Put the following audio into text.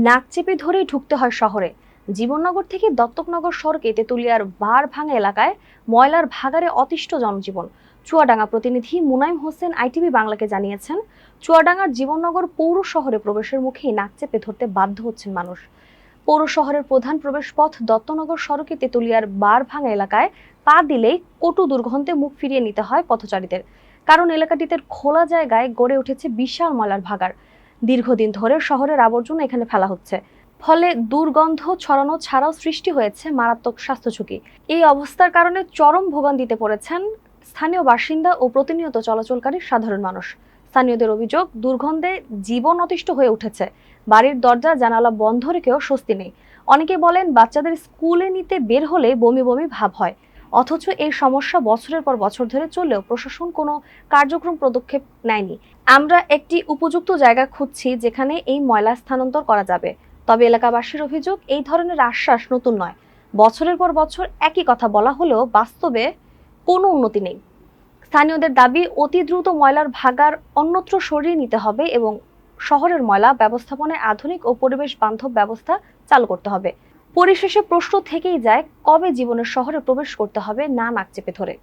নাক চেপে ধরেই ঢুকতে হয় শহরে। জীবননগর থেকে দত্তকনগর সড়কে তেঁতুলিয়ার বারভাঙা এলাকায় ময়লার ভাগাড়ে অতিষ্ঠ জনজীবন। চুয়াডাঙ্গা প্রতিনিধি মুনাইম হোসেন আইটিভি বাংলাকে জানিয়েছেন, চুয়াডাঙ্গার জীবননগর পৌর শহরে প্রবেশের মুখেই নাক চেপে ধরতে বাধ্য হচ্ছেন মানুষ। পৌর শহরের প্রধান প্রবেশপথ দত্তনগর সড়কে তেঁতুলিয়ার বারভাঙা এলাকায় পা দিলেই কটু দুর্গন্ধে মুখ ফিরিয়ে নিতে হয় পথচারীদের। কারণ এলাকাটিতে খোলা জায়গায় গড়ে উঠেছে বিশাল ময়লার ভাগাড়। দীর্ঘদিন ধরে শহরের আবর্জনা এখানে ফেলা হচ্ছে, ফলে দুর্গন্ধ ছড়ানো ছাড়াও সৃষ্টি হয়েছে মারাত্মক স্বাস্থ্য ঝুঁকি। এই অবস্থার কারণে চরম ভোগান্তিতে পড়েছেন স্থানীয় বাসিন্দা ও প্রতিনিয়ত চলাচলকারী সাধারণ মানুষ। স্থানীয়দের অভিযোগ, দুর্গন্ধে জীবন অতিষ্ঠ হয়ে উঠেছে। বাড়ির দরজা জানালা বন্ধ রেখেও স্বস্তি নেই। অনেকে বলেন, বাচ্চাদের স্কুলে নিতে বের হলে বমি বমি ভাব হয়। অথচ এই সমস্যা বছরের পর বছর ধরে চললেও প্রশাসন কোনো কার্যক্রম পদক্ষেপ নেয়নি। আমরা একটি উপযুক্ত জায়গা খুঁজছি যেখানে এই ময়লা স্থানান্তর করা যাবে। তবে এলাকাবাসীর অভিযোগ, এই ধরনের আশ্বাস নতুন নয়। বছরের পর বছর একই কথা বলা হলেও বাস্তবে কোনো উন্নতি নেই। স্থানীয়দের দাবি, অতি দ্রুত ময়লার ভাগাড় অন্যত্র সরিয়ে নিতে হবে এবং শহরের ময়লা ব্যবস্থাপনায় আধুনিক ও পরিবেশ বান্ধব ব্যবস্থা চালু করতে হবে। পরিশেষে প্রশ্ন থেকেই যায়, কবে জীবনের শহরে প্রবেশ করতে হবে না নাক চেপে ধরে।